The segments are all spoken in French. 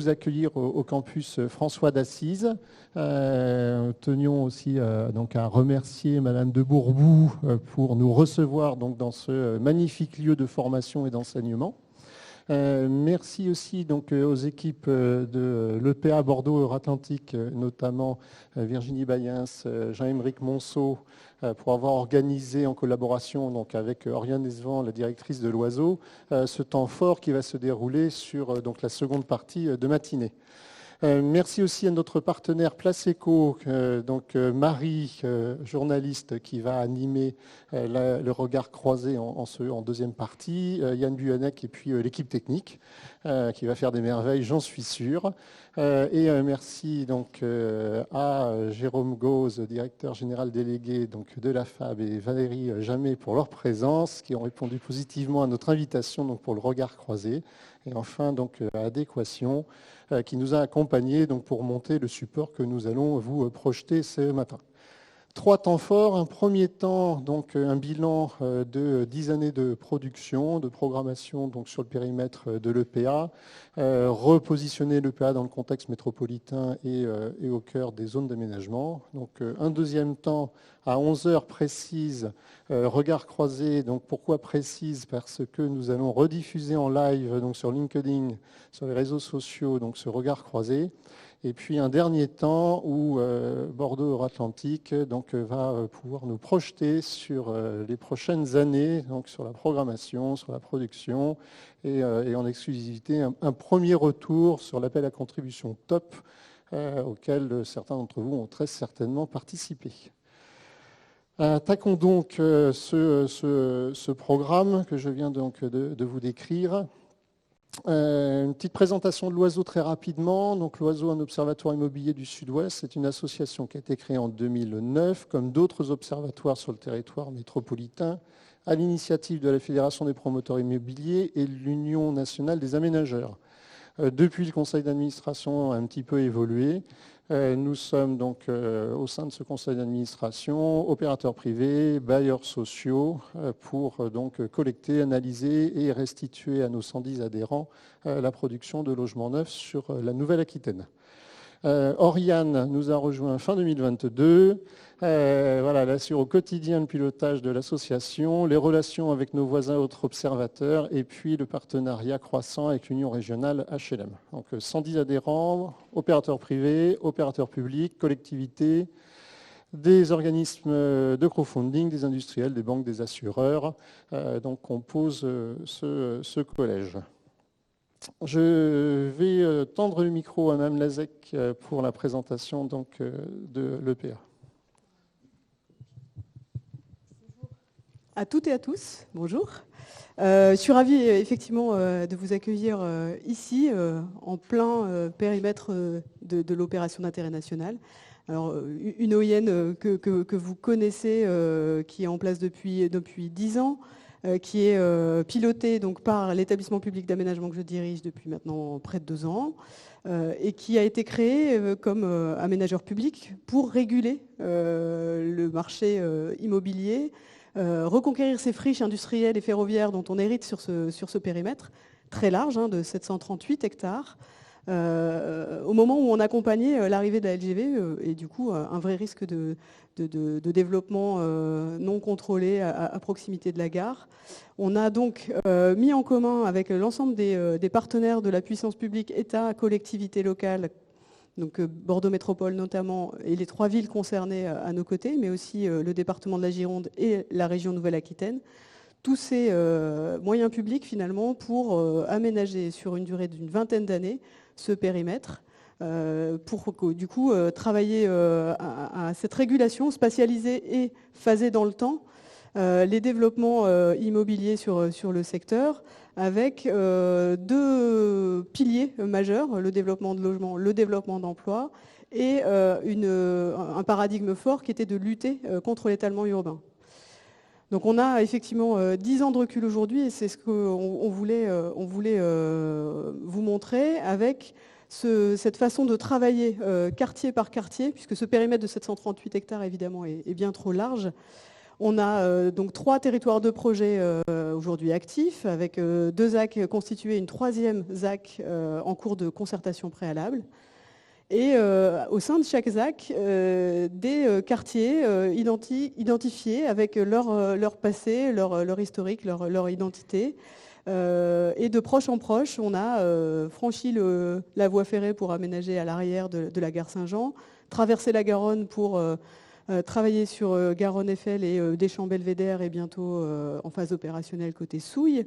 vous accueillir au campus François d'Assise. Tenions aussi donc à remercier Madame de Bourbou pour nous recevoir donc dans ce magnifique lieu de formation et d'enseignement. Merci aussi donc aux équipes de l'EPA Bordeaux-Euratlantique, notamment Virginie Bayens, Jean-Émeric Monceau, pour avoir organisé en collaboration donc, avec Oriane Esvan, la directrice de l'Oiseau, ce temps fort qui va se dérouler sur donc, la seconde partie de matinée. Merci aussi à notre partenaire Place Éco, donc Marie, journaliste, qui va animer le regard croisé en deuxième partie, Yann Buanek et puis l'équipe technique qui va faire des merveilles, j'en suis sûr. Et merci donc à Jérôme Gauze, directeur général délégué donc, de la FAB, et Valérie Jamet pour leur présence, qui ont répondu positivement à notre invitation donc, pour le regard croisé. Et enfin, donc, à Adéquation, qui nous a accompagnés donc, pour monter le support que nous allons vous projeter ce matin. 3 temps forts. Un premier temps, donc, un bilan de 10 années de production, de programmation donc, sur le périmètre de l'EPA, repositionner l'EPA dans le contexte métropolitain et au cœur des zones d'aménagement. Donc, un deuxième temps, à 11 heures précises, regard croisé. Donc, pourquoi précise? Parce que nous allons rediffuser en live donc, sur LinkedIn, sur les réseaux sociaux, donc, ce regard croisé. Et puis un dernier temps où Bordeaux-Euratlantique va pouvoir nous projeter sur les prochaines années, donc sur la programmation, sur la production et en exclusivité un premier retour sur l'appel à contribution top auquel certains d'entre vous ont très certainement participé. Attaquons donc ce programme que je viens donc de vous décrire. Une petite présentation de l'Oiseau très rapidement. Donc, l'Oiseau, un observatoire immobilier du Sud-Ouest, c'est une association qui a été créée en 2009, comme d'autres observatoires sur le territoire métropolitain, à l'initiative de la Fédération des promoteurs immobiliers et de l'Union nationale des aménageurs. Depuis, le conseil d'administration a un petit peu évolué. Nous sommes donc au sein de ce conseil d'administration, opérateurs privés, bailleurs sociaux, pour donc collecter, analyser et restituer à nos 110 adhérents la production de logements neufs sur la Nouvelle-Aquitaine. Oriane nous a rejoint fin 2022. Voilà, elle assure au quotidien le pilotage de l'association, les relations avec nos voisins et autres observateurs, et puis le partenariat croissant avec l'Union régionale HLM. Donc 110 adhérents, opérateurs privés, opérateurs publics, collectivités, des organismes de crowdfunding, des industriels, des banques, des assureurs. Donc compose ce collège. Je vais tendre le micro à Mme Lazec pour la présentation donc, de l'EPA. À toutes et à tous, bonjour. Je suis ravie effectivement de vous accueillir ici, en plein périmètre de l'opération d'intérêt national. Alors, une OIN que vous connaissez, qui est en place depuis 10 ans, qui est pilotée donc, par l'établissement public d'aménagement que je dirige depuis maintenant près de 2 ans, et qui a été créée comme aménageur public pour réguler le marché immobilier, reconquérir ces friches industrielles et ferroviaires dont on hérite sur ce périmètre très large de 738 hectares, au moment où on accompagnait l'arrivée de la LGV et du coup un vrai risque de développement non contrôlé à proximité de la gare. On a donc mis en commun avec l'ensemble des partenaires de la puissance publique, État, collectivités locales, donc Bordeaux Métropole notamment, et les 3 villes concernées à nos côtés, mais aussi le département de la Gironde et la région Nouvelle-Aquitaine, tous ces moyens publics finalement pour aménager sur une durée d'une 20aine d'années ce périmètre, pour du coup travailler à cette régulation spatialisée et phasée dans le temps, les développements immobiliers sur le secteur, avec 2 piliers majeurs, le développement de logement, le développement d'emploi, et un paradigme fort qui était de lutter contre l'étalement urbain. Donc on a effectivement 10 ans de recul aujourd'hui, et c'est ce qu'on voulait vous montrer avec cette façon de travailler quartier par quartier, puisque ce périmètre de 738 hectares évidemment est bien trop large. On a donc 3 territoires de projet aujourd'hui actifs, avec 2 ZAC constitués, une 3e ZAC en cours de concertation préalable. Et au sein de chaque ZAC, des quartiers identifiés avec leur passé, leur historique, leur identité. Et de proche en proche, on a franchi la voie ferrée pour aménager à l'arrière de la gare Saint-Jean, traversé la Garonne pour travailler sur Garonne-Eiffel et Deschamps-Belvédère et bientôt en phase opérationnelle côté Souilles.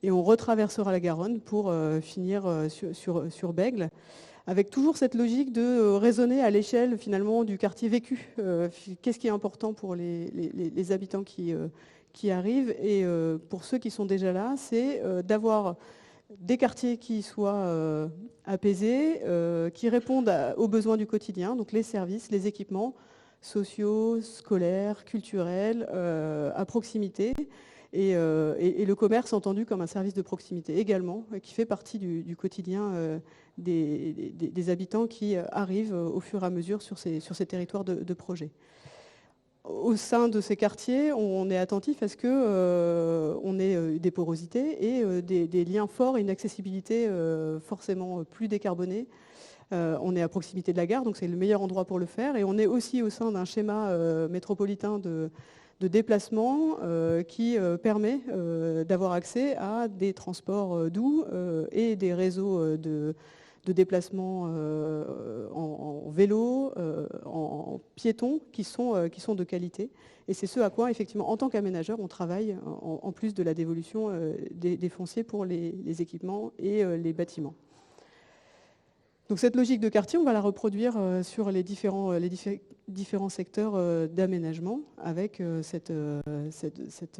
Et on retraversera la Garonne pour finir sur Bègles, avec toujours cette logique de raisonner à l'échelle finalement du quartier vécu. Qu'est-ce qui est important pour les habitants qui arrivent, et pour ceux qui sont déjà là, c'est d'avoir des quartiers qui soient apaisés, qui répondent aux besoins du quotidien, donc les services, les équipements sociaux, scolaires, culturels, à proximité, et le commerce entendu comme un service de proximité également, qui fait partie du quotidien des habitants qui arrivent au fur et à mesure sur ces territoires de projet. Au sein de ces quartiers, on est attentif à ce qu'on ait des porosités et des liens forts et une accessibilité forcément plus décarbonée. On est à proximité de la gare, donc c'est le meilleur endroit pour le faire. Et on est aussi au sein d'un schéma métropolitain de déplacement qui permet d'avoir accès à des transports doux et des réseaux de déplacement en vélo, en piéton, qui sont de qualité. Et c'est ce à quoi, effectivement, en tant qu'aménageur, on travaille en plus de la dévolution des fonciers pour les équipements et les bâtiments. Donc cette logique de quartier, on va la reproduire sur les différents secteurs d'aménagement, avec cette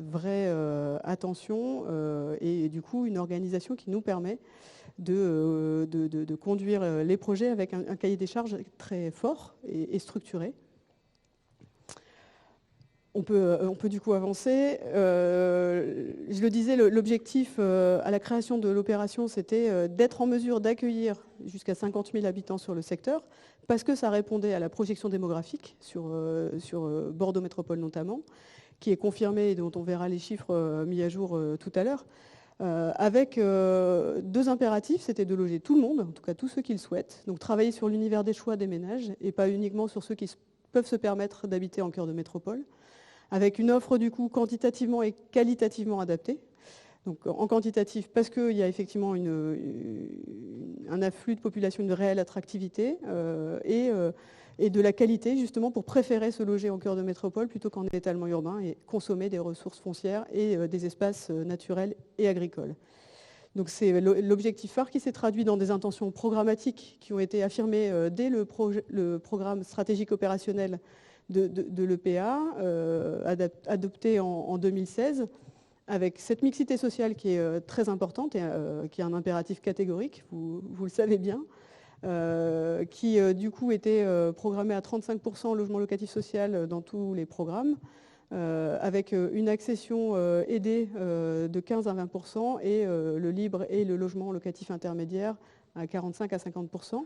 vraie attention et du coup une organisation qui nous permet de conduire les projets avec un cahier des charges très fort et structuré. On peut du coup avancer. Je le disais, l'objectif à la création de l'opération, c'était d'être en mesure d'accueillir jusqu'à 50 000 habitants sur le secteur, parce que ça répondait à la projection démographique sur Bordeaux Métropole notamment, qui est confirmée et dont on verra les chiffres mis à jour tout à l'heure, avec 2 impératifs, c'était de loger tout le monde, en tout cas tous ceux qui le souhaitent, donc travailler sur l'univers des choix des ménages et pas uniquement sur ceux qui peuvent se permettre d'habiter en cœur de métropole, avec une offre du coup quantitativement et qualitativement adaptée. Donc en quantitatif, parce qu'il y a effectivement un afflux de population, une réelle attractivité, et de la qualité justement pour préférer se loger en cœur de métropole plutôt qu'en étalement urbain et consommer des ressources foncières et des espaces naturels et agricoles. Donc c'est l'objectif phare qui s'est traduit dans des intentions programmatiques qui ont été affirmées dès le programme stratégique opérationnel de l'EPA, adopté en 2016, avec cette mixité sociale qui est très importante et qui est un impératif catégorique, vous le savez bien, qui du coup était programmé à 35% logement locatif social dans tous les programmes, avec une accession aidée de 15 à 20% et le libre et le logement locatif intermédiaire à 45 à 50%.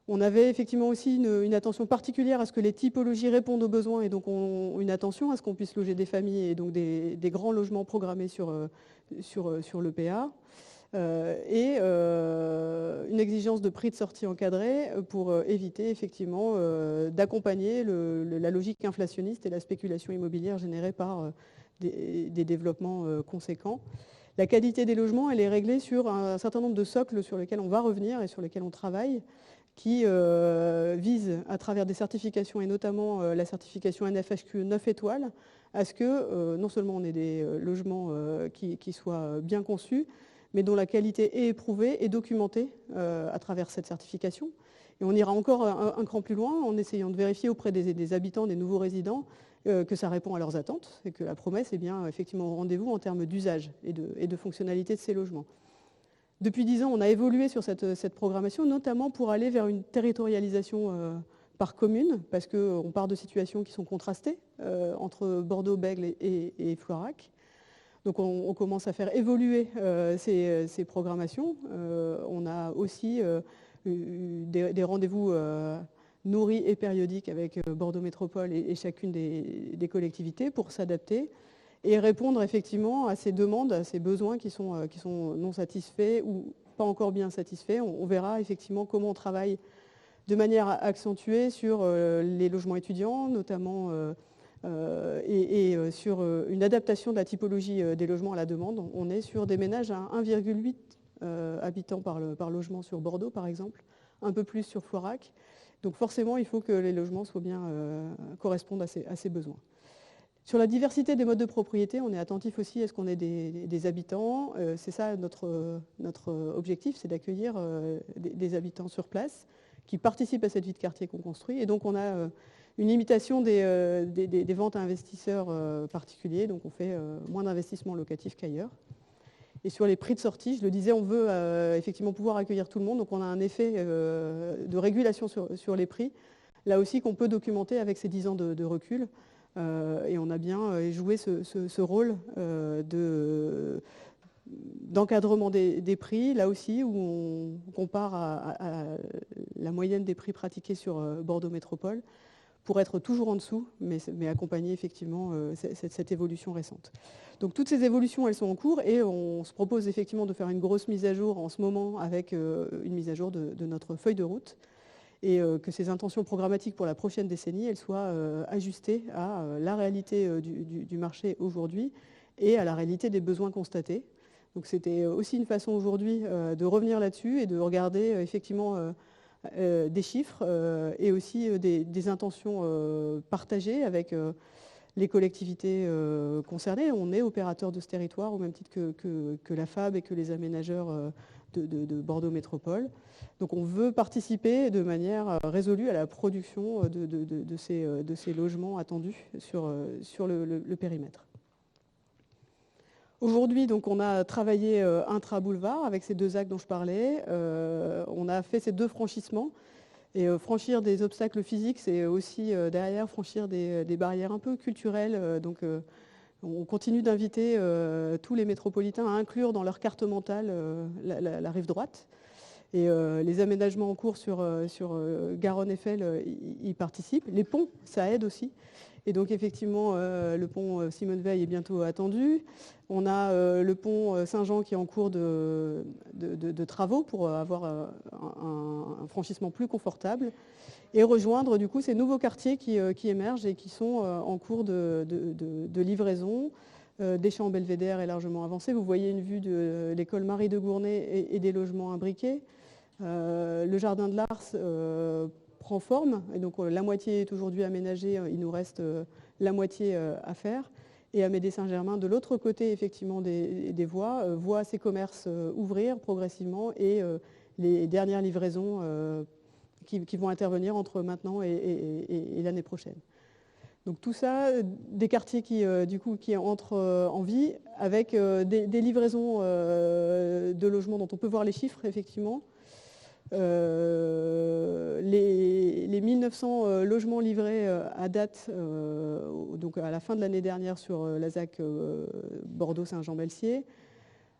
On avait effectivement aussi une attention particulière à ce que les typologies répondent aux besoins, et donc une attention à ce qu'on puisse loger des familles et donc des grands logements programmés sur l'EPA, et une exigence de prix de sortie encadré pour éviter effectivement d'accompagner la logique inflationniste et la spéculation immobilière générée par des développements conséquents. La qualité des logements, elle est réglée sur un certain nombre de socles sur lesquels on va revenir et sur lesquels on travaille, qui vise à travers des certifications, et notamment la certification NFHQ 9 étoiles, à ce que non seulement on ait des logements qui soient bien conçus, mais dont la qualité est éprouvée et documentée à travers cette certification. Et on ira encore un cran plus loin en essayant de vérifier auprès des habitants, des nouveaux résidents, que ça répond à leurs attentes et que la promesse est bien effectivement au rendez-vous en termes d'usage et de fonctionnalité de ces logements. Depuis 10 ans, on a évolué sur cette programmation, notamment pour aller vers une territorialisation par commune, parce qu'on part de situations qui sont contrastées entre Bordeaux, Bègles et Floirac. Donc on commence à faire évoluer ces programmations. On a aussi eu des rendez-vous nourrie et périodique avec Bordeaux Métropole et chacune des collectivités pour s'adapter et répondre effectivement à ces demandes, à ces besoins qui sont non satisfaits ou pas encore bien satisfaits. On verra effectivement comment on travaille de manière accentuée sur les logements étudiants, notamment, et sur une adaptation de la typologie des logements à la demande. On est sur des ménages à 1,8 habitants par logement sur Bordeaux, par exemple, un peu plus sur Floirac. Donc forcément, il faut que les logements soient bien, correspondent à ces besoins. Sur la diversité des modes de propriété, on est attentif aussi à ce qu'on ait des habitants. C'est ça notre objectif, c'est d'accueillir des habitants sur place qui participent à cette vie de quartier qu'on construit. Et donc on a une limitation des ventes à investisseurs particuliers, donc on fait moins d'investissements locatifs qu'ailleurs. Et sur les prix de sortie, je le disais, on veut effectivement pouvoir accueillir tout le monde, donc on a un effet de régulation sur les prix, là aussi qu'on peut documenter avec ces 10 ans de recul. Et on a bien joué ce rôle d'encadrement des prix, là aussi où on compare à la moyenne des prix pratiqués sur Bordeaux Métropole, pour être toujours en dessous, mais accompagner effectivement cette évolution récente. Donc toutes ces évolutions, elles sont en cours et on se propose effectivement de faire une grosse mise à jour en ce moment avec une mise à jour de notre feuille de route et que ces intentions programmatiques pour la prochaine décennie, elles soient ajustées à la réalité du marché aujourd'hui et à la réalité des besoins constatés. Donc c'était aussi une façon aujourd'hui de revenir là-dessus et de regarder effectivement des chiffres et aussi des intentions partagées avec les collectivités concernées. On est opérateur de ce territoire au même titre que la FAB et que les aménageurs de Bordeaux Métropole. Donc on veut participer de manière résolue à la production de ces logements attendus sur le périmètre. Aujourd'hui, donc, on a travaillé intra-boulevard avec ces 2 axes dont je parlais. On a fait ces 2 franchissements. Et franchir des obstacles physiques, c'est aussi derrière franchir des barrières un peu culturelles. Donc on continue d'inviter tous les métropolitains à inclure dans leur carte mentale la rive droite. Et les aménagements en cours sur Garonne-Eiffel y participent. Les ponts, ça aide aussi. Et donc effectivement, le pont Simone Veil est bientôt attendu. On a le pont Saint-Jean qui est en cours de travaux pour avoir un franchissement plus confortable et rejoindre du coup ces nouveaux quartiers qui émergent et qui sont en cours de livraison. Deschamps Belvédère est largement avancé. Vous voyez une vue de l'école Marie de Gournay et des logements imbriqués. Le jardin de l'Ars prend forme, et donc la moitié est aujourd'hui aménagée, il nous reste la moitié à faire. Et Amédée Saint-Germain, de l'autre côté effectivement des voies, voit ses commerces ouvrir progressivement et les dernières livraisons qui vont intervenir entre maintenant et l'année prochaine. Donc tout ça, des quartiers qui entrent en vie avec des livraisons de logements dont on peut voir les chiffres effectivement. Les 1900 logements livrés à date, donc à la fin de l'année dernière sur la ZAC Bordeaux-Saint-Jean-Belsier,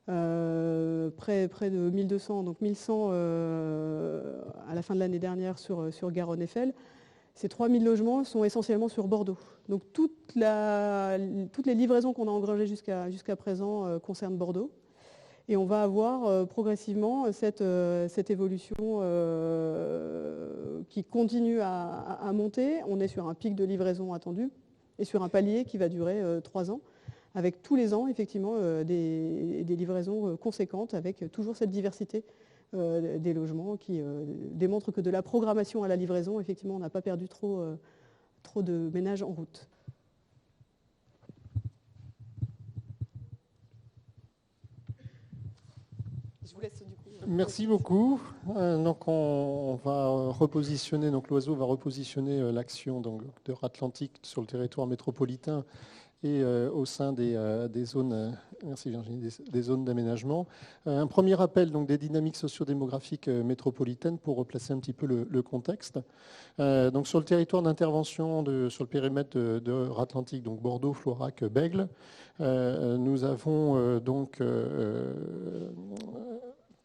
près de 1200, donc 1100 à la fin de l'année dernière sur Garonne-Eiffel. Ces 3000 logements sont essentiellement sur Bordeaux. Donc toutes les livraisons qu'on a engrangées jusqu'à présent concernent Bordeaux. Et on va avoir progressivement cette évolution qui continue à monter. On est sur un pic de livraison attendu et sur un palier qui va durer 3 ans, avec tous les ans effectivement des livraisons conséquentes, avec toujours cette diversité des logements qui démontre que de la programmation à la livraison, effectivement, on n'a pas perdu trop de ménages en route. Je vous laisse du coup. Merci beaucoup. Donc on va repositionner, donc l'Oiseau va repositionner l'action de Ratlantique sur le territoire métropolitain et au sein des zones, merci Virginie, des zones d'aménagement. Un premier rappel donc des dynamiques sociodémographiques métropolitaines pour replacer un petit peu le contexte. Donc sur le territoire d'intervention sur le périmètre de Ratlantique, donc Bordeaux, Floirac, Bègles, nous avons donc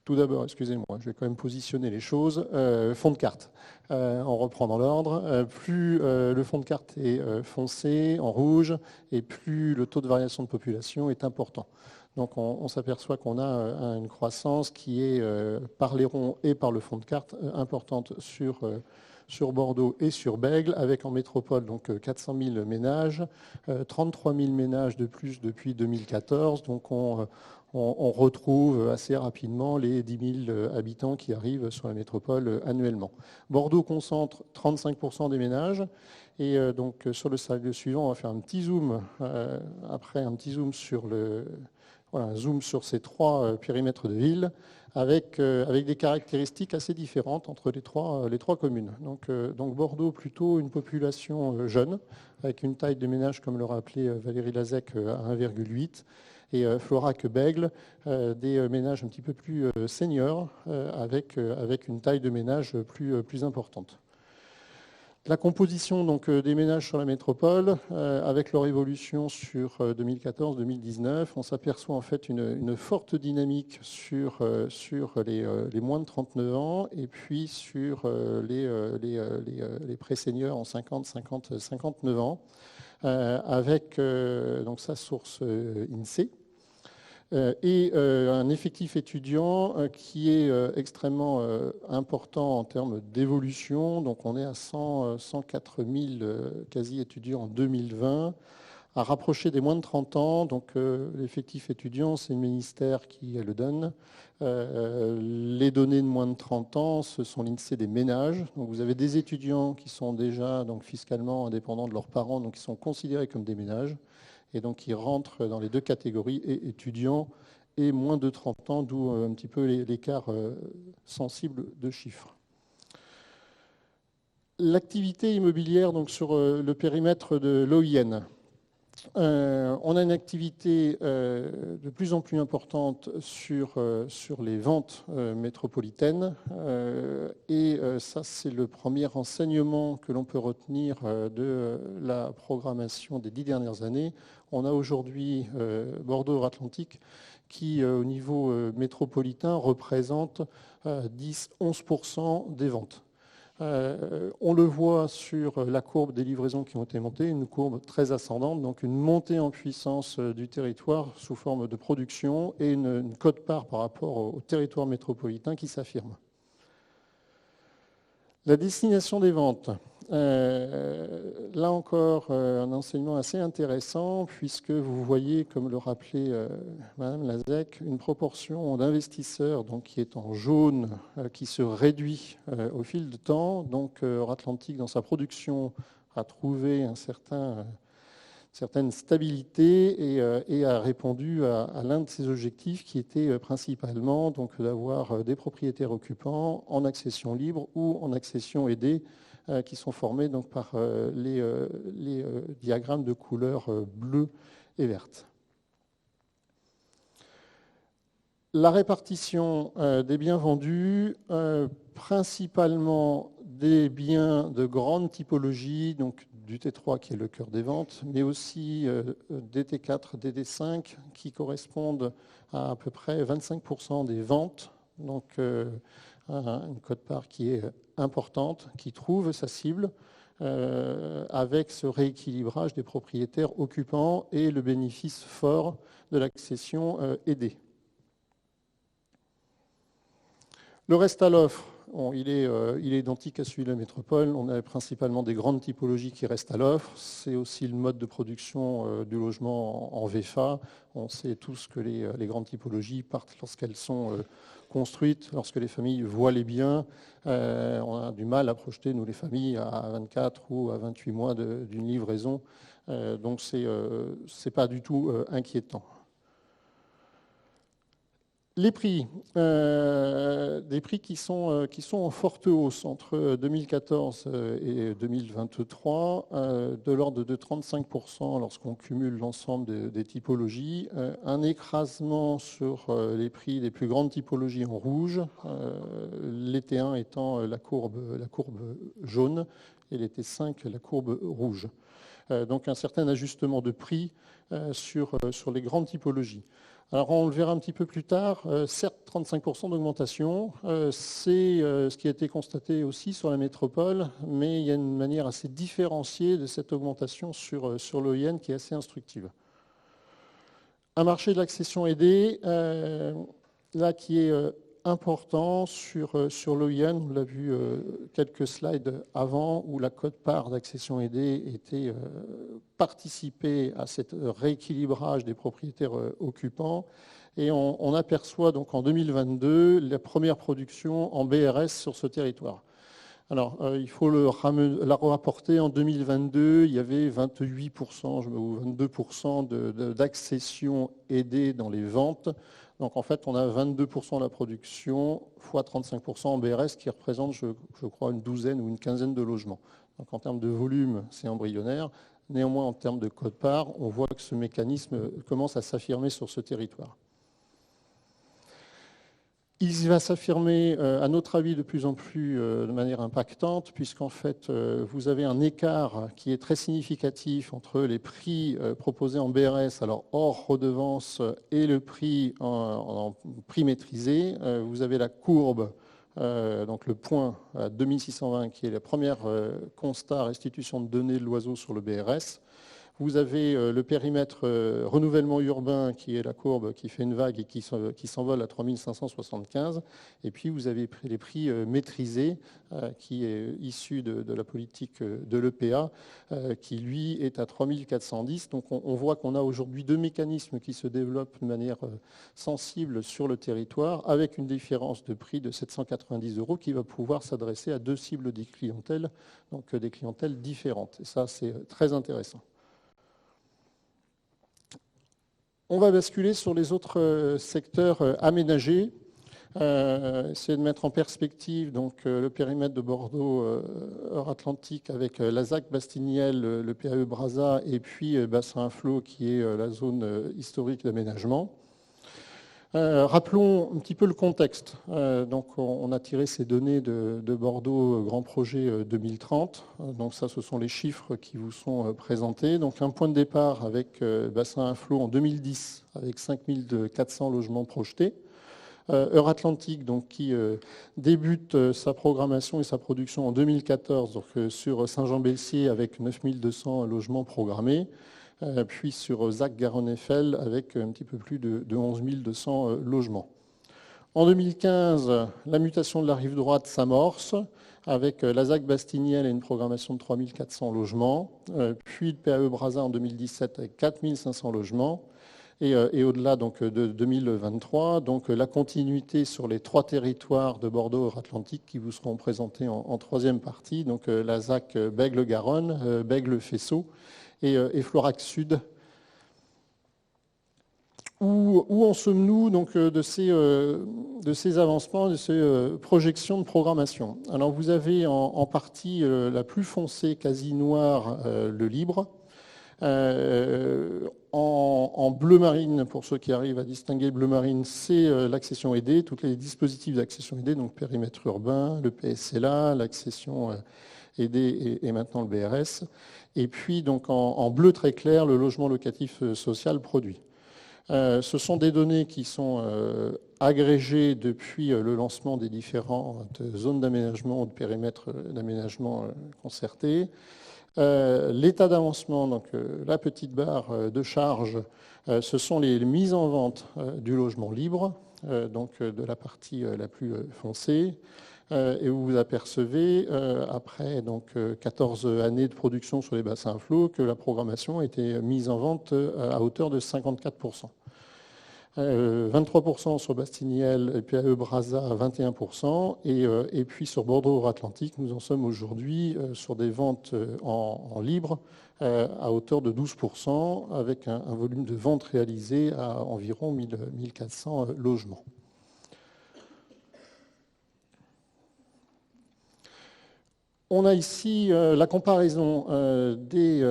Tout d'abord, excusez-moi, je vais quand même positionner les choses. Fond de carte, on reprend dans l'ordre. Plus le fond de carte est foncé, en rouge, et plus le taux de variation de population est important. Donc on s'aperçoit qu'on a une croissance qui est, par les ronds et par le fond de carte, importante sur Bordeaux et sur Bègles, avec en métropole donc 400 000 ménages, 33 000 ménages de plus depuis 2014. Donc on retrouve assez rapidement les 10 000 habitants qui arrivent sur la métropole annuellement. Bordeaux concentre 35% des ménages. Et donc sur le slide suivant, on va faire un petit zoom, après un petit zoom sur un zoom sur ces trois périmètres de ville, avec des caractéristiques assez différentes entre les trois communes. Donc Bordeaux, plutôt une population jeune, avec une taille de ménage, comme le rappelait Valérie Lazec, à 1,8. Et Florac-Bègles, des ménages un petit peu plus seniors, avec une taille de ménage plus importante. La composition donc, des ménages sur la métropole, avec leur évolution sur 2014-2019, on s'aperçoit en fait une forte dynamique sur les moins de 39 ans et puis sur les pré-seniors en 50-59 ans, avec donc sa source INSEE. Et un effectif étudiant qui est extrêmement important en termes d'évolution. Donc on est à 104 000 quasi-étudiants en 2020, à rapprocher des moins de 30 ans. Donc l'effectif étudiant, c'est le ministère qui le donne. Les données de moins de 30 ans, ce sont l'INSEE des ménages. Donc vous avez des étudiants qui sont déjà donc, fiscalement indépendants de leurs parents, donc qui sont considérés comme des ménages. Et donc, ils rentrent dans les deux catégories, et étudiants et moins de 30 ans, d'où un petit peu l'écart sensible de chiffres. L'activité immobilière donc, sur le périmètre de l'OIN. On a une activité de plus en plus importante sur les ventes métropolitaines. Et ça, c'est le premier enseignement que l'on peut retenir de la programmation des 10 dernières années. On a aujourd'hui Bordeaux-Atlantique qui, au niveau métropolitain, représente 10-11% des ventes. On le voit sur la courbe des livraisons qui ont été montées, une courbe très ascendante, donc une montée en puissance du territoire sous forme de production et une quote-part par rapport au territoire métropolitain qui s'affirme. La destination des ventes. Là encore, un enseignement assez intéressant puisque vous voyez, comme le rappelait Madame Lazec, une proportion d'investisseurs donc, qui est en jaune, qui se réduit au fil du temps. Donc Atlantique, dans sa production, a trouvé certaine stabilité et a répondu à l'un de ses objectifs qui était principalement donc, d'avoir des propriétaires occupants en accession libre ou en accession aidée, qui sont formés donc, par les diagrammes de couleur bleue et verte. La répartition des biens vendus, principalement des biens de grande typologie, donc du T3 qui est le cœur des ventes, mais aussi des T4, des T5 qui correspondent à peu près 25% des ventes. Donc une quote-part qui est importante, qui trouve sa cible avec ce rééquilibrage des propriétaires occupants et le bénéfice fort de l'accession aidée. Le reste à l'offre, bon, il est identique à celui de la métropole. On a principalement des grandes typologies qui restent à l'offre. C'est aussi le mode de production du logement en VFA. On sait tous que les grandes typologies partent lorsqu'elles sont construites, lorsque les familles voient les biens. On a du mal à projeter, nous les familles, à 24 ou à 28 mois d'une livraison. Donc c'est pas du tout inquiétant. Les prix, des prix qui sont en forte hausse entre 2014 et 2023, de l'ordre de 35% lorsqu'on cumule l'ensemble des typologies, un écrasement sur les prix des plus grandes typologies en rouge, les T1 étant la courbe jaune et les T5 la courbe rouge. donc un certain ajustement de prix sur les grandes typologies. Alors on le verra un petit peu plus tard, certes 35% d'augmentation, c'est ce qui a été constaté aussi sur la métropole, mais il y a une manière assez différenciée de cette augmentation sur l'OIN qui est assez instructive. Un marché de l'accession aidée, là qui est important sur l'OIN, on l'a vu quelques slides avant, où la quote-part d'accession aidée était participée à cet rééquilibrage des propriétaires occupants. Et on aperçoit donc en 2022 la première production en BRS sur ce territoire. Alors, il faut la rapporter. En 2022, il y avait 28% ou 22% d'accession aidée dans les ventes. Donc, en fait, on a 22% de la production fois 35% en BRS qui représente, je crois, une douzaine ou une quinzaine de logements. Donc, en termes de volume, c'est embryonnaire. Néanmoins, en termes de quote-part, on voit que ce mécanisme commence à s'affirmer sur ce territoire. Il va s'affirmer, à notre avis, de plus en plus de manière impactante, puisqu'en fait, vous avez un écart qui est très significatif entre les prix proposés en BRS, alors hors redevance, et le prix en prix maîtrisé. Vous avez la courbe, donc le point à 2620, qui est le premier constat restitution de données de l'oiseau sur le BRS. Vous avez le périmètre renouvellement urbain qui est la courbe qui fait une vague et qui s'envole à 3575. Et puis vous avez les prix maîtrisés qui est issu de la politique de l'EPA qui lui est à 3410. Donc on voit qu'on a aujourd'hui deux mécanismes qui se développent de manière sensible sur le territoire avec une différence de prix de 790 € qui va pouvoir s'adresser à deux cibles des clientèles, donc des clientèles différentes. Et ça c'est très intéressant. On va basculer sur les autres secteurs aménagés. Essayer de mettre en perspective donc, le périmètre de Bordeaux Euratlantique avec la ZAC Bastiniel, le PAE Brazza et puis Bassin à Flot qui est la zone historique d'aménagement. Rappelons un petit peu le contexte. Donc, on a tiré ces données de Bordeaux Grand Projet 2030. Donc ça, ce sont les chiffres qui vous sont présentés. Donc un point de départ avec Bassin à Flot en 2010 avec 5400 logements projetés. Euratlantique, donc, qui débute sa programmation et sa production en 2014 donc, sur Saint-Jean-Belsier avec 9200 logements programmés. Puis sur ZAC Garonne-Eiffel avec un petit peu plus de 11 200 logements. En 2015, la mutation de la rive droite s'amorce avec la ZAC Bastiniel et une programmation de 3400 logements, puis le PAE Brazza en 2017 avec 4500 logements, et au-delà donc, de 2023, donc, la continuité sur les trois territoires de Bordeaux-Atlantique qui vous seront présentés en troisième partie, donc la ZAC Bègles-Garonne, Bègles-Faisceau, et Florac Sud. Où en sommes-nous donc de ces avancements, de ces projections de programmation? Alors vous avez en partie la plus foncée, quasi noire, le libre. En bleu marine, pour ceux qui arrivent à distinguer bleu marine, c'est l'accession aidée, tous les dispositifs d'accession aidée, donc périmètre urbain, le PSLA, l'accession aidée et maintenant le BRS. Et puis donc en bleu très clair, le logement locatif social produit. Ce sont des données qui sont agrégées depuis le lancement des différentes zones d'aménagement ou de périmètres d'aménagement concertés. L'état d'avancement, donc la petite barre de charge, ce sont les mises en vente du logement libre, donc de la partie la plus foncée. Et vous vous apercevez, après donc, 14 années de production sur les bassins à flot, que la programmation a été mise en vente à hauteur de 54%. 23% sur Bastiniel et PAE Brazza 21%. Et puis sur Bordeaux-Atlantique, nous en sommes aujourd'hui sur des ventes en libre à hauteur de 12%, avec un volume de vente réalisé à environ 1400 logements. On a ici la comparaison des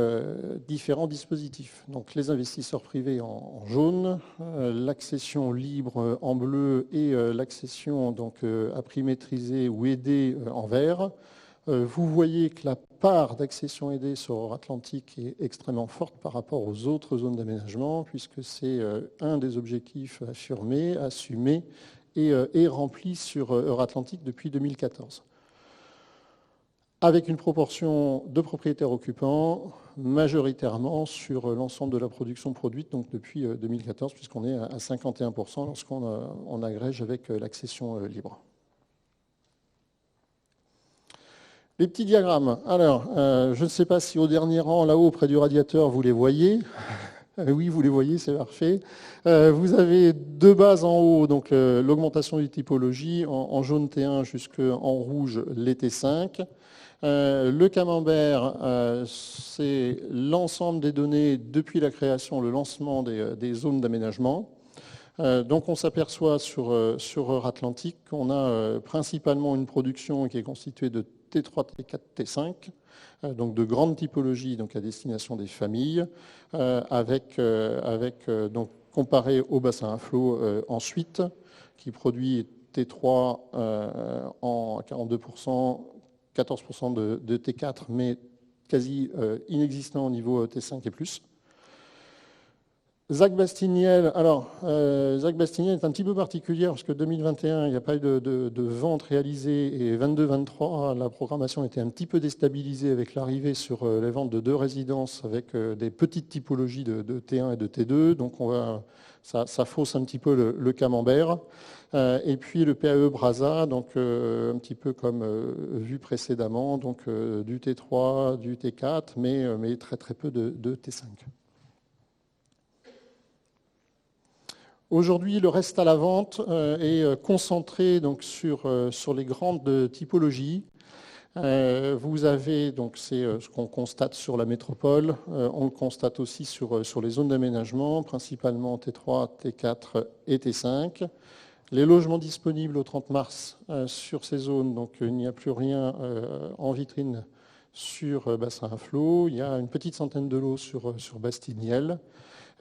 différents dispositifs. Donc les investisseurs privés en jaune, l'accession libre en bleu et l'accession donc à prix maîtrisé ou aidé en vert. Vous voyez que la part d'accession aidée sur Euratlantique est extrêmement forte par rapport aux autres zones d'aménagement, puisque c'est un des objectifs affirmés, assumés et remplis sur Euratlantique depuis 2014. Avec une proportion de propriétaires occupants majoritairement sur l'ensemble de la production produite, donc depuis 2014, puisqu'on est à 51% lorsqu'on agrège avec l'accession libre. Les petits diagrammes. Alors, je ne sais pas si au dernier rang, là-haut, près du radiateur, vous les voyez. Oui, vous les voyez, c'est parfait. Vous avez deux bases en haut, donc l'augmentation des typologies, en jaune T1 jusqu'en rouge les T5. Le camembert, c'est l'ensemble des données depuis la création, le lancement des zones d'aménagement. Donc on s'aperçoit sur Euratlantique qu'on a principalement une production qui est constituée de T3, T4, T5, donc de grandes typologies donc à destination des familles, donc comparé au bassin à flot ensuite, qui produit T3 en 42%, 14% de T4, mais quasi inexistant au niveau T5 et plus. Zach Bastiniel, alors Zach Bastiniel est un petit peu particulier parce que 2021, il n'y a pas eu de vente réalisée et 22-23, la programmation était un petit peu déstabilisée avec l'arrivée sur les ventes de 2 résidences avec des petites typologies de T1 et de T2, donc ça fausse un petit peu le camembert. Et puis le PAE Brasa, donc un petit peu comme vu précédemment, donc du T3, du T4, mais très très peu de T5. Aujourd'hui, le reste à la vente est concentré donc, sur les grandes typologies. Vous avez, donc c'est ce qu'on constate sur la métropole, on le constate aussi sur les zones d'aménagement, principalement T3, T4 et T5. Les logements disponibles au 30 mars sur ces zones, donc il n'y a plus rien en vitrine sur bassin à flot. Il y a une petite centaine de lots sur Bastiniel.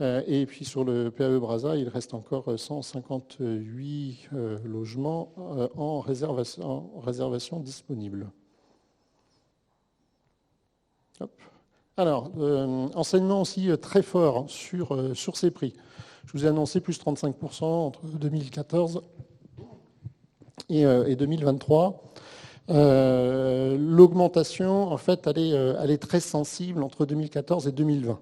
Et puis sur le PAE Brasa, il reste encore 158 logements en réservation disponible. Hop. Alors, enseignement aussi très fort sur ces prix. Je vous ai annoncé plus 35% entre 2014 et 2023. L'augmentation, en fait, elle est très sensible entre 2014 et 2020.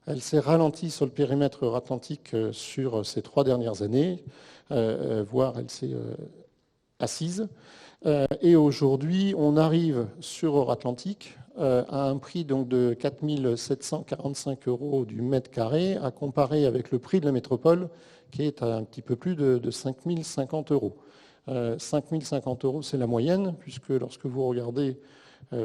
Elle s'est ralentie sur le périmètre euratlantique sur ces 3 dernières années, voire elle s'est assise. Et aujourd'hui, on arrive sur Euratlantique à un prix donc de 4 745 € du mètre carré, à comparer avec le prix de la métropole, qui est à un petit peu plus de 5 050 €. 5 050 €, c'est la moyenne, puisque lorsque vous regardez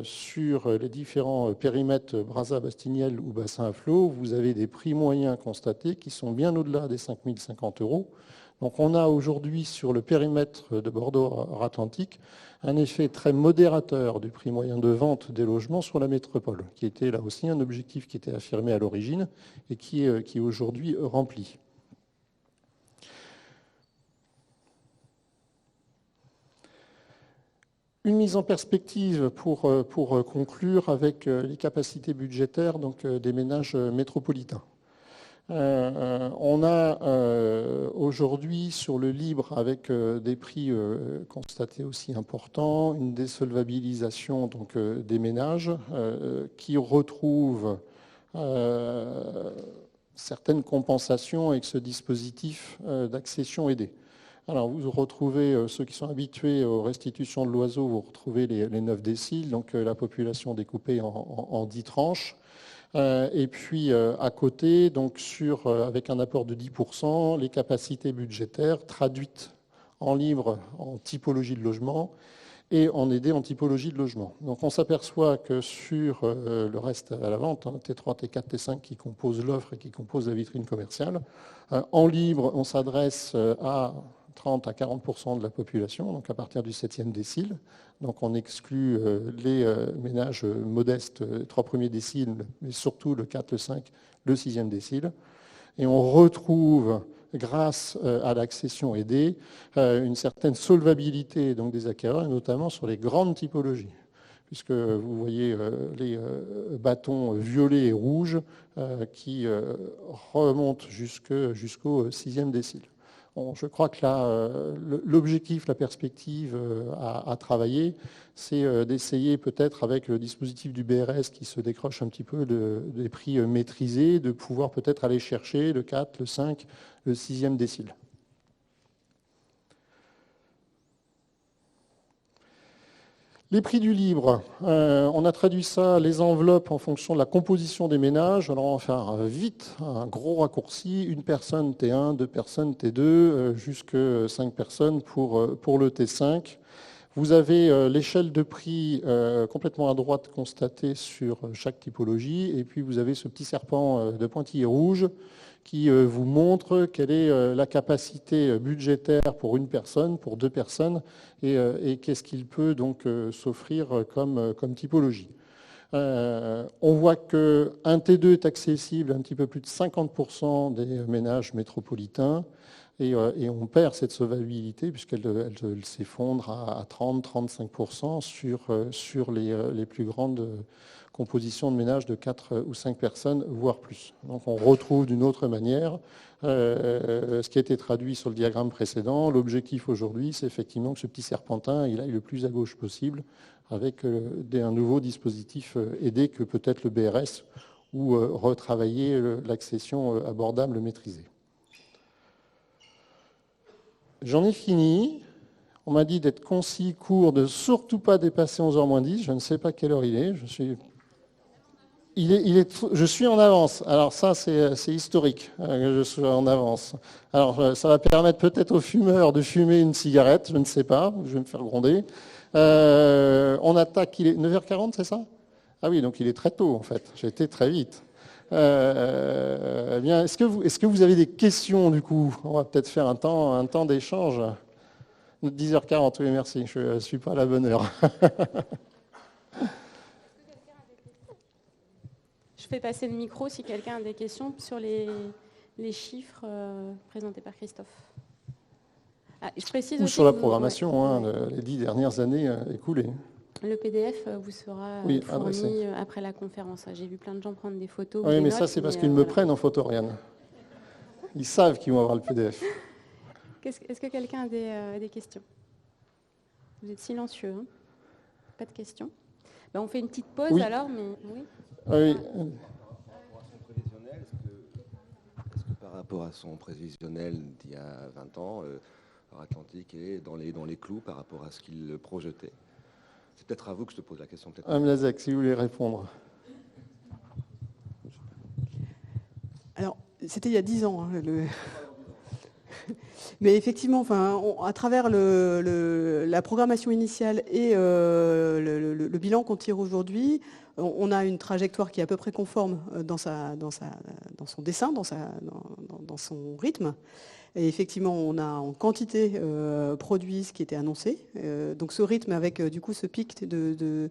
sur les différents périmètres Brasa, Bastiniel ou bassin à flot, vous avez des prix moyens constatés qui sont bien au-delà des 5 050 €. Donc on a aujourd'hui sur le périmètre de Bordeaux-Atlantique un effet très modérateur du prix moyen de vente des logements sur la métropole, qui était là aussi un objectif qui était affirmé à l'origine et qui est aujourd'hui rempli. Une mise en perspective pour conclure avec les capacités budgétaires donc, des ménages métropolitains. On a aujourd'hui sur le libre, avec des prix constatés aussi importants, une désolvabilisation donc, des ménages qui retrouvent certaines compensations avec ce dispositif d'accession aidée. Alors, vous retrouvez, ceux qui sont habitués aux restitutions de l'oiseau, vous retrouvez les 9 déciles, donc la population découpée en 10 tranches. Et puis, à côté, donc avec un apport de 10%, les capacités budgétaires traduites en libre en typologie de logement et en aidé en typologie de logement. Donc, on s'aperçoit que sur le reste à la vente, T3, T4, T5 qui composent l'offre et qui composent la vitrine commerciale, en libre, on s'adresse à 30 à 40% de la population, donc à partir du 7e décile. Donc on exclut les ménages modestes, les 3 premiers déciles, mais surtout le 4, le 5, le 6e décile. Et on retrouve, grâce à l'accession aidée, une certaine solvabilité donc, des acquéreurs, notamment sur les grandes typologies. puisque vous voyez les bâtons violets et rouges qui remontent jusqu'au 6e décile. Bon, je crois que là, l'objectif, la perspective à travailler, c'est d'essayer peut-être avec le dispositif du BRS qui se décroche un petit peu des prix maîtrisés, de pouvoir peut-être aller chercher le 4, le 5, le 6e décile. Les prix du livre, on a traduit ça, les enveloppes en fonction de la composition des ménages. Alors on va faire vite un gros raccourci, une personne T1, deux personnes T2, jusque 5 personnes pour le T5. Vous avez l'échelle de prix complètement à droite constatée sur chaque typologie, et puis vous avez ce petit serpent de pointillés rouges qui vous montre quelle est la capacité budgétaire pour une personne, pour 2 personnes, et qu'est-ce qu'il peut donc s'offrir comme typologie. On voit qu'un T2 est accessible à un petit peu plus de 50% des ménages métropolitains, et on perd cette solvabilité puisqu'elle s'effondre à 30-35% sur les plus grandes composition de ménages de 4 ou 5 personnes, voire plus. Donc on retrouve d'une autre manière ce qui a été traduit sur le diagramme précédent. L'objectif aujourd'hui, c'est effectivement que ce petit serpentin il aille le plus à gauche possible avec un nouveau dispositif aidé que peut-être le BRS ou retravailler l'accession abordable maîtrisée. J'en ai fini. On m'a dit d'être concis, court, de surtout pas dépasser 11h moins 10. Je ne sais pas quelle heure il est. Je suis en avance. Alors ça, c'est historique que je sois en avance. Alors ça va permettre peut-être aux fumeurs de fumer une cigarette, je ne sais pas, je vais me faire gronder. On attaque, il est 9h40, c'est ça? Ah oui, donc il est très tôt en fait, j'ai été très vite. Eh bien, est-ce que vous avez des questions du coup? On va peut-être faire un temps d'échange. 10h40, oui merci, je ne suis pas à la bonne heure. Je fais passer le micro si quelqu'un a des questions sur les chiffres présentés par Christophe. Je précise ou aussi sur la programmation, les 10 dernières années écoulées. Le PDF vous sera fourni après la conférence. J'ai vu plein de gens prendre des photos. Oui, mais ça c'est parce qu'ils me prennent en photo, Oriane. Ils savent qu'ils vont avoir le PDF. Est-ce que quelqu'un a des questions? Vous êtes silencieux, hein? Pas de questions? On fait une petite pause oui. Alors, mais oui. Oui. Est-ce que par rapport à son prévisionnel d'il y a 20 ans, Atlantique est dans les clous par rapport à ce qu'il projetait? C'est peut-être à vous que je te pose la question. Mme Lazec, si vous voulez répondre. Alors, c'était il y a 10 ans. Mais effectivement, à travers la programmation initiale et le bilan qu'on tire aujourd'hui, on a une trajectoire qui est à peu près conforme dans son dessin, dans son rythme. Et effectivement, on a en quantité produit ce qui était annoncé. Donc ce rythme avec du coup ce pic de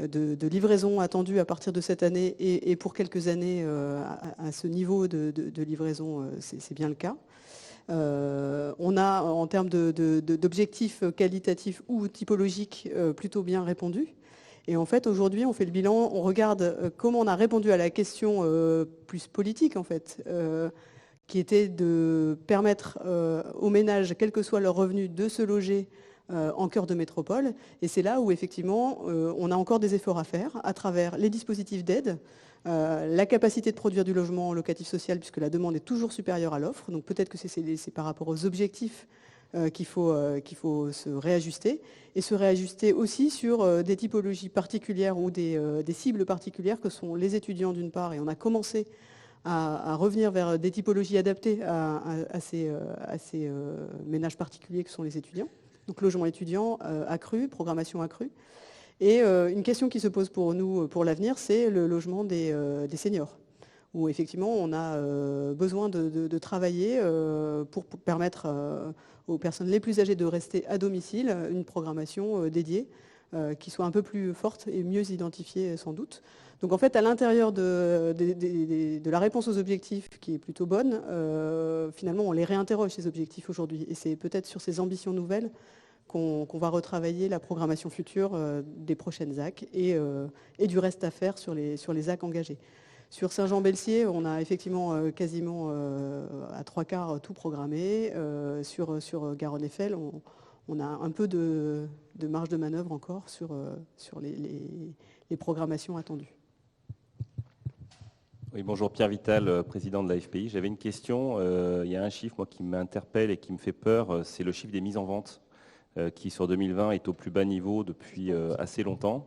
livraison attendu à partir de cette année et pour quelques années à ce niveau de livraison, c'est bien le cas. On a en termes d'objectifs qualitatifs ou typologiques plutôt bien répondu. Et en fait, aujourd'hui, on fait le bilan, on regarde comment on a répondu à la question plus politique, en fait, qui était de permettre aux ménages, quel que soit leur revenu, de se loger en cœur de métropole. Et c'est là où, effectivement, on a encore des efforts à faire à travers les dispositifs d'aide, la capacité de produire du logement locatif social, puisque la demande est toujours supérieure à l'offre. Donc peut-être que c'est par rapport aux objectifs qu'il faut se réajuster, et se réajuster aussi sur des typologies particulières ou des cibles particulières que sont les étudiants d'une part, et on a commencé à revenir vers des typologies adaptées à ces ménages particuliers que sont les étudiants. Donc logement étudiant accru, programmation accrue. Et une question qui se pose pour nous pour l'avenir, c'est le logement des seniors, où effectivement on a besoin de travailler pour permettre aux personnes les plus âgées de rester à domicile, une programmation dédiée qui soit un peu plus forte et mieux identifiée sans doute. Donc en fait, à l'intérieur de la réponse aux objectifs qui est plutôt bonne, finalement on les réinterroge ces objectifs aujourd'hui. Et c'est peut-être sur ces ambitions nouvelles qu'on va retravailler la programmation future des prochaines ZAC et du reste à faire sur les ZAC engagés. Sur Saint-Jean-Belsier, on a effectivement quasiment à 3/4 tout programmé. Sur Garonne-Eiffel, on a un peu de marge de manœuvre encore sur les programmations attendues. Oui, bonjour, Pierre Vital, président de l'AFPI. J'avais une question. Il y a un chiffre moi, qui m'interpelle et qui me fait peur, c'est le chiffre des mises en vente, qui sur 2020 est au plus bas niveau depuis assez longtemps.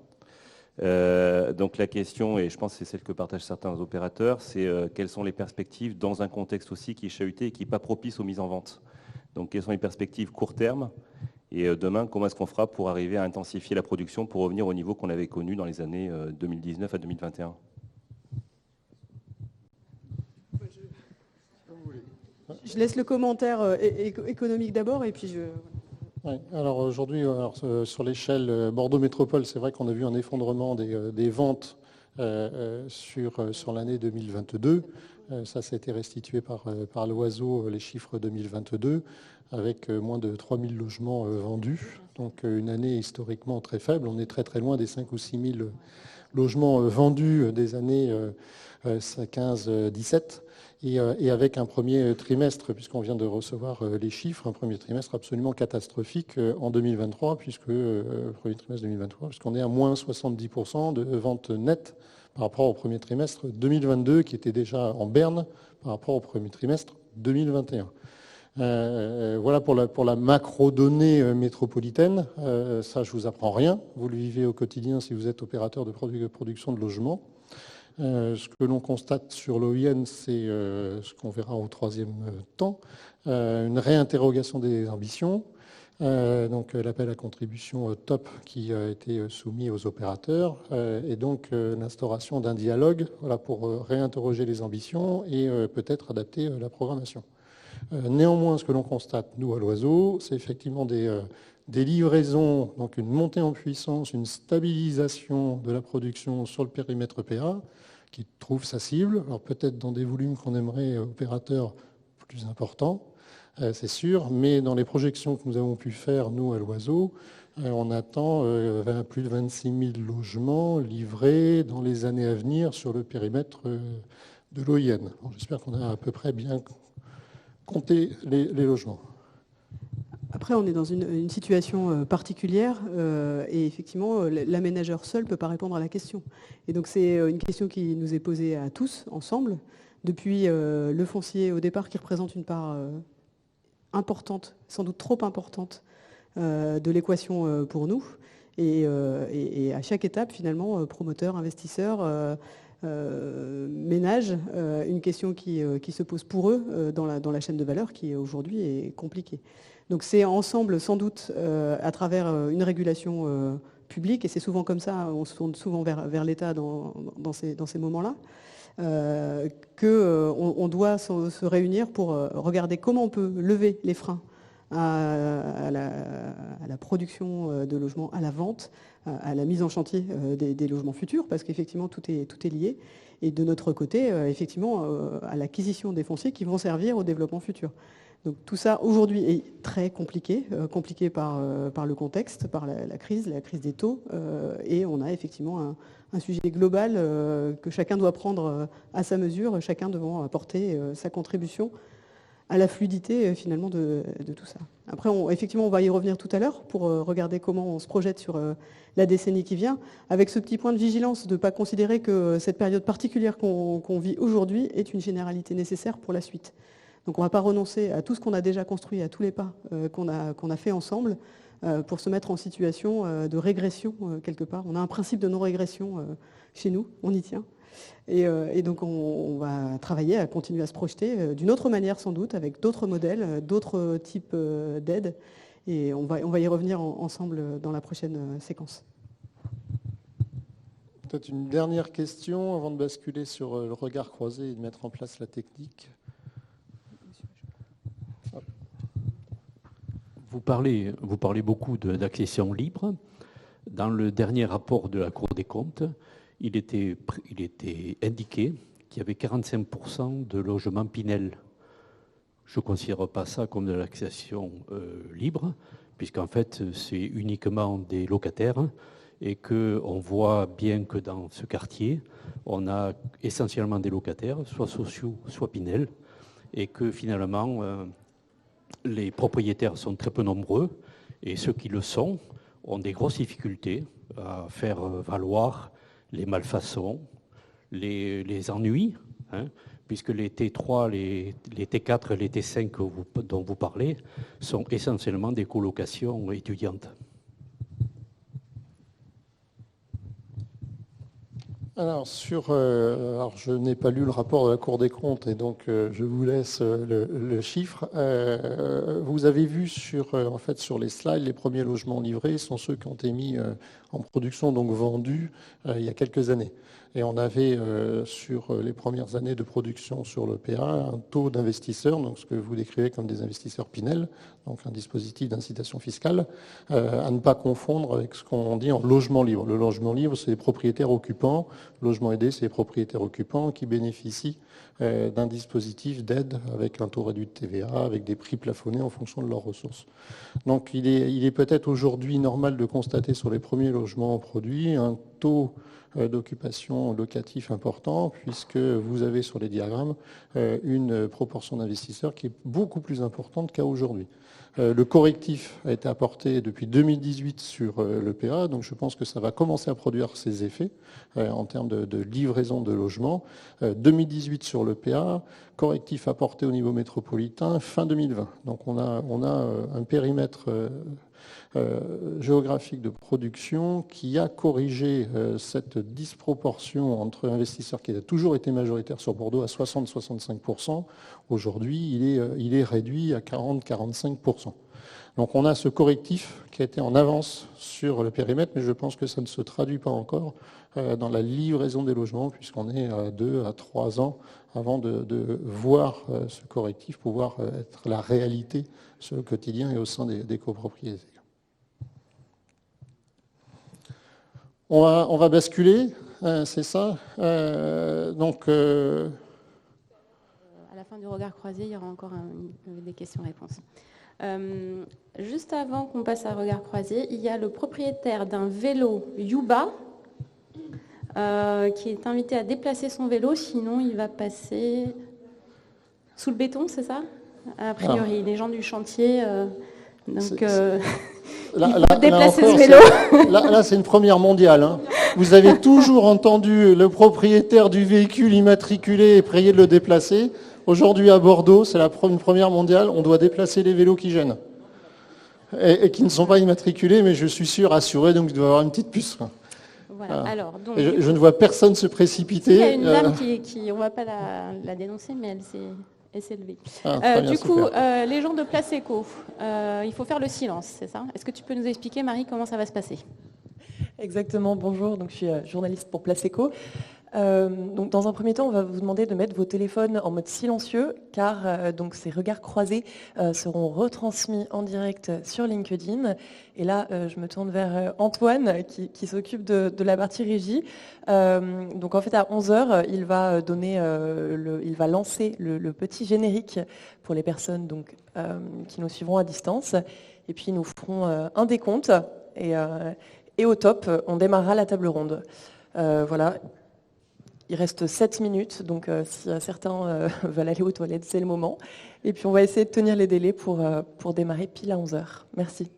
Donc la question, et je pense que c'est celle que partagent certains opérateurs, c'est quelles sont les perspectives dans un contexte aussi qui est chahuté et qui n'est pas propice aux mises en vente. Donc quelles sont les perspectives court terme et demain, comment est-ce qu'on fera pour arriver à intensifier la production pour revenir au niveau qu'on avait connu dans les années 2019 à 2021 ? Je laisse le commentaire économique d'abord et puis je... Oui, alors aujourd'hui, sur l'échelle Bordeaux Métropole, c'est vrai qu'on a vu un effondrement des ventes sur l'année 2022. Ça a été restitué par l'Oiseau, les chiffres 2022, avec moins de 3000 logements vendus. Donc une année historiquement très faible. On est très très loin des 5 ou 6 000 logements vendus des années 15-17. Et avec un premier trimestre, puisqu'on vient de recevoir les chiffres, un premier trimestre absolument catastrophique en 2023, premier trimestre 2023, puisqu'on est à moins 70% de ventes nettes par rapport au premier trimestre 2022, qui était déjà en berne par rapport au premier trimestre 2021. Voilà pour la macro-donnée métropolitaine. Ça, je vous apprends rien. Vous le vivez au quotidien si vous êtes opérateur de production de logements. Ce que l'on constate sur l'OIN, c'est ce qu'on verra au troisième temps, une réinterrogation des ambitions. Donc l'appel à contribution top qui a été soumis aux opérateurs et donc l'instauration d'un dialogue pour réinterroger les ambitions et peut-être adapter la programmation. Néanmoins, ce que l'on constate, nous, à l'Oiseau, c'est effectivement des livraisons, donc une montée en puissance, une stabilisation de la production sur le périmètre PA, qui trouve sa cible, alors peut-être dans des volumes qu'on aimerait opérateurs plus importants, c'est sûr, mais dans les projections que nous avons pu faire, nous, à l'Oiseau, on attend plus de 26 000 logements livrés dans les années à venir sur le périmètre de l'OIN. J'espère qu'on a à peu près bien compté les logements. Après, on est dans une situation particulière et effectivement, l'aménageur seul ne peut pas répondre à la question. Et donc, c'est une question qui nous est posée à tous, ensemble, depuis le foncier au départ, qui représente une part importante, sans doute trop importante, de l'équation pour nous. Et à chaque étape, finalement, promoteurs, investisseurs, ménages, une question qui se pose pour eux dans la chaîne de valeur qui aujourd'hui est compliquée. Donc c'est ensemble, sans doute, à travers une régulation publique, et c'est souvent comme ça, on se tourne souvent vers l'État dans ces moments-là, qu'on doit se réunir pour regarder comment on peut lever les freins à la production de logements, à la vente, à la mise en chantier des logements futurs, parce qu'effectivement tout est lié. Et de notre côté, effectivement, à l'acquisition des fonciers qui vont servir au développement futur. Donc tout ça aujourd'hui est très compliqué, compliqué par le contexte, par la crise des taux, et on a effectivement un sujet global que chacun doit prendre à sa mesure, chacun devant apporter sa contribution à la fluidité finalement de tout ça. Après, effectivement, on va y revenir tout à l'heure pour regarder comment on se projette sur la décennie qui vient, avec ce petit point de vigilance de ne pas considérer que cette période particulière qu'on vit aujourd'hui est une généralité nécessaire pour la suite. Donc on ne va pas renoncer à tout ce qu'on a déjà construit, à tous les pas qu'on a fait ensemble pour se mettre en situation de régression quelque part. On a un principe de non-régression chez nous, on y tient. Et donc on va travailler à continuer à se projeter d'une autre manière sans doute, avec d'autres modèles, d'autres types d'aides. Et on va y revenir ensemble dans la prochaine séquence. Peut-être une dernière question avant de basculer sur le regard croisé et de mettre en place la technique. Vous parlez beaucoup d'accession libre. Dans le dernier rapport de la Cour des comptes, il était indiqué qu'il y avait 45% de logements Pinel. Je ne considère pas ça comme de l'accession libre, puisqu'en fait, c'est uniquement des locataires et qu'on voit bien que dans ce quartier, on a essentiellement des locataires, soit sociaux, soit Pinel, et que finalement, les propriétaires sont très peu nombreux, et ceux qui le sont ont des grosses difficultés à faire valoir les malfaçons, les ennuis, hein, puisque les T3, les T4 et les T5 dont vous parlez sont essentiellement des colocations étudiantes. Alors, alors je n'ai pas lu le rapport de la Cour des comptes et donc je vous laisse le chiffre. Vous avez vu en fait, sur les slides, les premiers logements livrés sont ceux qui ont été mis en production, donc vendus il y a quelques années. Et on avait sur les premières années de production sur l'EPA un taux d'investisseurs, donc ce que vous décrivez comme des investisseurs Pinel, donc un dispositif d'incitation fiscale, à ne pas confondre avec ce qu'on dit en logement libre. Le logement libre, c'est les propriétaires occupants. Logement aidé, c'est les propriétaires occupants qui bénéficient d'un dispositif d'aide avec un taux réduit de TVA, avec des prix plafonnés en fonction de leurs ressources. Donc il est peut-être aujourd'hui normal de constater sur les premiers logements produits un taux d'occupation locatif important, puisque vous avez sur les diagrammes une proportion d'investisseurs qui est beaucoup plus importante qu'à aujourd'hui. Le correctif a été apporté depuis 2018 sur l'EPA, donc je pense que ça va commencer à produire ses effets en termes de livraison de logements. 2018 sur l'EPA, correctif apporté au niveau métropolitain fin 2020. Donc on a un périmètre géographique de production qui a corrigé cette disproportion entre investisseurs qui a toujours été majoritaire sur Bordeaux à 60-65%. Aujourd'hui, il est réduit à 40-45%. Donc on a ce correctif qui a été en avance sur le périmètre, mais je pense que ça ne se traduit pas encore dans la livraison des logements, puisqu'on est à 2 à 3 ans avant de voir ce correctif pouvoir être la réalité sur le quotidien et au sein des copropriétés. On va basculer, c'est ça. Donc, à la fin du regard croisé, il y aura encore des questions-réponses. Juste avant qu'on passe à regard croisé, il y a le propriétaire d'un vélo Yuba qui est invité à déplacer son vélo, sinon il va passer sous le béton, c'est ça? A priori, les gens du chantier... Donc, il faut déplacer ce vélo. Là, c'est une première mondiale. Hein. Vous avez toujours entendu le propriétaire du véhicule immatriculé et prier de le déplacer. Aujourd'hui, à Bordeaux, c'est une première mondiale. On doit déplacer les vélos qui gênent et qui ne sont pas immatriculés, mais je suis sûr, assuré, donc il doit y avoir une petite puce. Voilà. Alors, donc, je ne vois personne se précipiter. Il y a une dame qui on ne va pas la dénoncer, mais elle s'est levée. Du coup, les gens de Place Eco, il faut faire le silence, c'est ça? Est-ce que tu peux nous expliquer, Marie, comment ça va se passer? Exactement, bonjour, donc je suis journaliste pour Place Eco. Donc dans un premier temps, on va vous demander de mettre vos téléphones en mode silencieux, car donc ces regards croisés seront retransmis en direct sur LinkedIn. Et là, je me tourne vers Antoine qui s'occupe de la partie régie. Donc en fait, à 11h, il va lancer le petit générique pour les personnes donc, qui nous suivront à distance. Et puis nous ferons un décompte et au top, on démarrera la table ronde. Voilà. Il reste 7 minutes, donc si certains veulent aller aux toilettes, c'est le moment. Et puis on va essayer de tenir les délais pour démarrer pile à 11h. Merci.